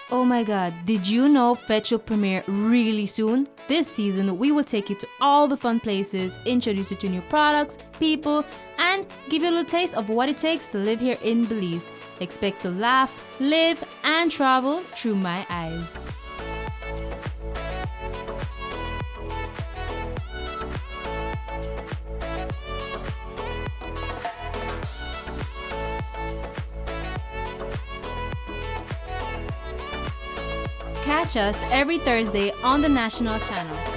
Oh my god, did you know Fetch will premiere really soon? This season, we will take you to all the fun places, introduce you to new products, people, and give you a little taste of what it takes to live here in Belize. Expect to laugh, live, and travel through my eyes. Catch us every Thursday on the National Channel.